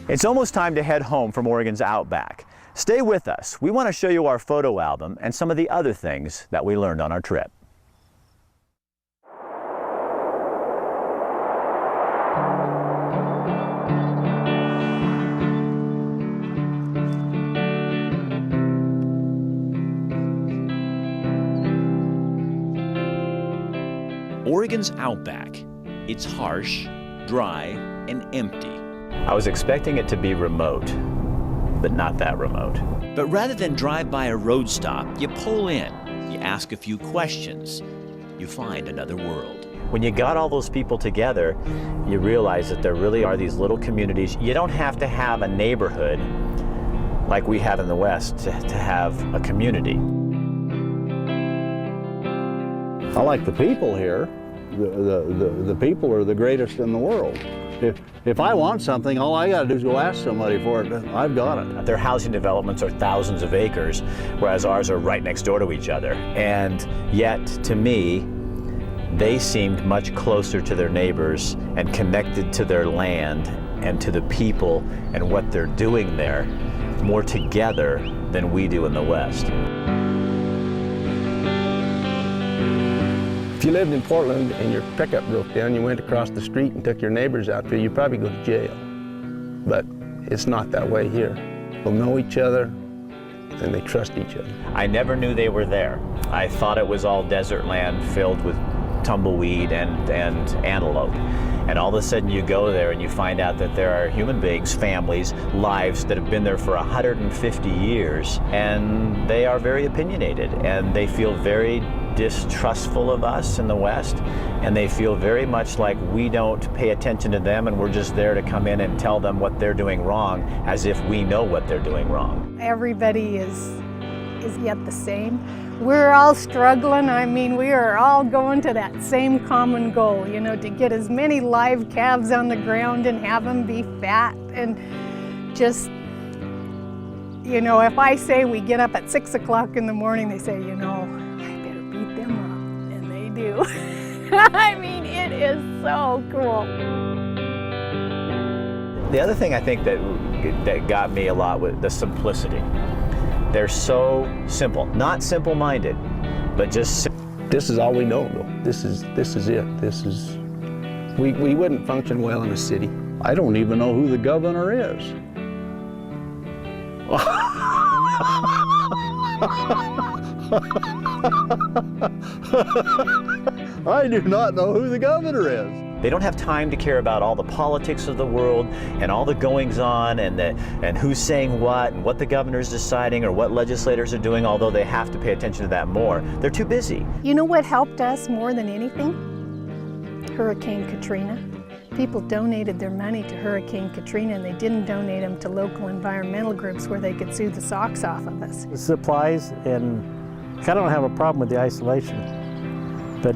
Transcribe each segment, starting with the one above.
It's almost time to head home from Oregon's Outback. Stay with us. We want to show you our photo album and some of the other things that we learned on our trip. Oregon's Outback. It's harsh, dry, and empty. I was expecting it to be remote, but not that remote. But rather than drive by a road stop, you pull in, you ask a few questions, you find another world. When you got all those people together, you realize that there really are these little communities. You don't have to have a neighborhood like we have in the West to have a community. I like the people here. The people are the greatest in the world. If I want something, all I got to do is go ask somebody for it. I've got it. Their housing developments are thousands of acres, whereas ours are right next door to each other. And yet, to me, they seemed much closer to their neighbors and connected to their land and to the people and what they're doing there more together than we do in the West. If you lived in Portland and your pickup broke down, you went across the street and took your neighbors out there, you'd probably go to jail. But it's not that way here. They'll know each other and they trust each other. I never knew they were there. I thought it was all desert land filled with tumbleweed and antelope. And all of a sudden you go there and you find out that there are human beings, families, lives that have been there for 150 years, and they are very opinionated and they feel very distrustful of us in the West, and they feel very much like we don't pay attention to them and we're just there to come in and tell them what they're doing wrong as if we know what they're doing wrong. Everybody is yet the same. We're all struggling. I mean, we are all going to that same common goal, you know, to get as many live calves on the ground and have them be fat. And just, you know, if I say we get up at 6 o'clock in the morning, they say, you know, I better beat them up, and they do. I mean, it is so cool. The other thing I think that got me a lot was the simplicity. They're so simple, not simple-minded, but just This is all we know, though. This is it. We wouldn't function well in a city. I don't even know who the governor is. I do not know who the governor is. they don't have time to care about all the politics of the world and all the goings-on and who's saying what and what the governor's deciding or what legislators are doing, although they have to pay attention to that more. They're too busy. You know what helped us more than anything? Hurricane Katrina. People donated their money to Hurricane Katrina, and they didn't donate them to local environmental groups where they could sue the socks off of us. The supplies, and kind of don't have a problem with the isolation. But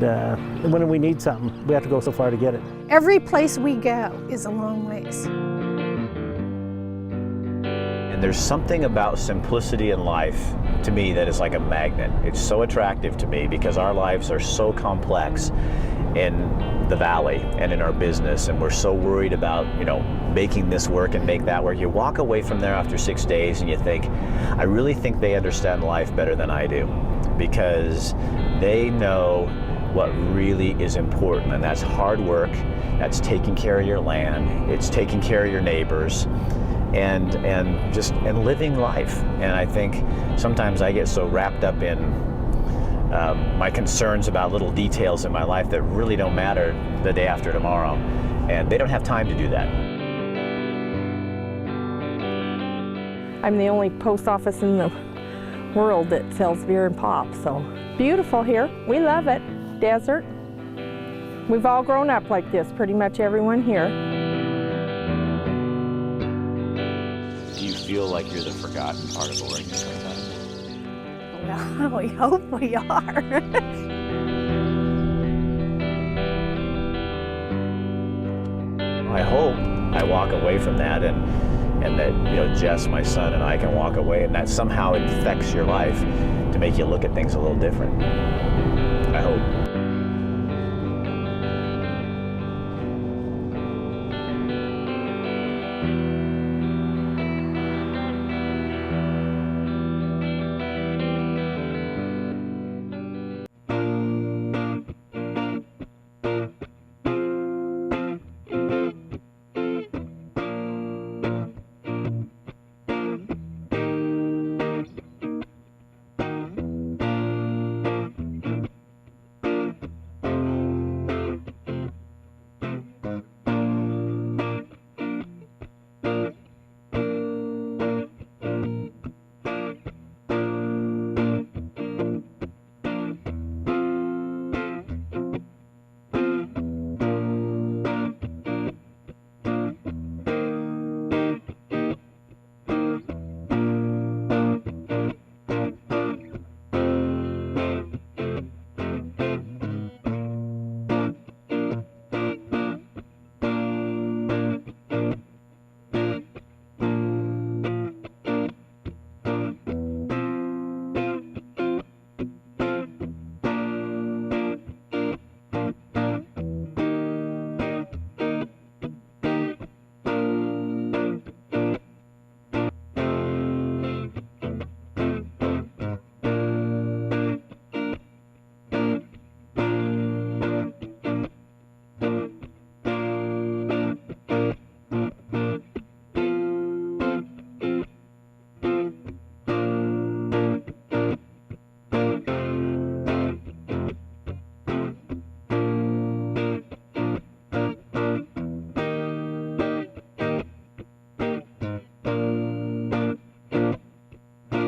when we need something, we have to go so far to get it. Every place we go is a long ways. And there's something about simplicity in life, to me, that is like a magnet. It's so attractive to me because our lives are so complex in the valley and in our business, and we're so worried about, you know, making this work and make that work. You walk away from there after 6 days and you think, I really think they understand life better than I do, because they know what really is important, and that's hard work, that's taking care of your land, it's taking care of your neighbors, and living life. And I think sometimes I get so wrapped up in my concerns about little details in my life that really don't matter the day after tomorrow, and they don't have time to do that. I'm the only post office in the world that sells beer and pop, so beautiful here. We love it. Desert. We've all grown up like this, pretty much everyone here. Do you feel like you're the forgotten part of Oregon sometimes? Well, we hope we are. I hope I walk away from that and that, you know, Jess, my son, and I can walk away, and that somehow infects your life to make you look at things a little different. I hope.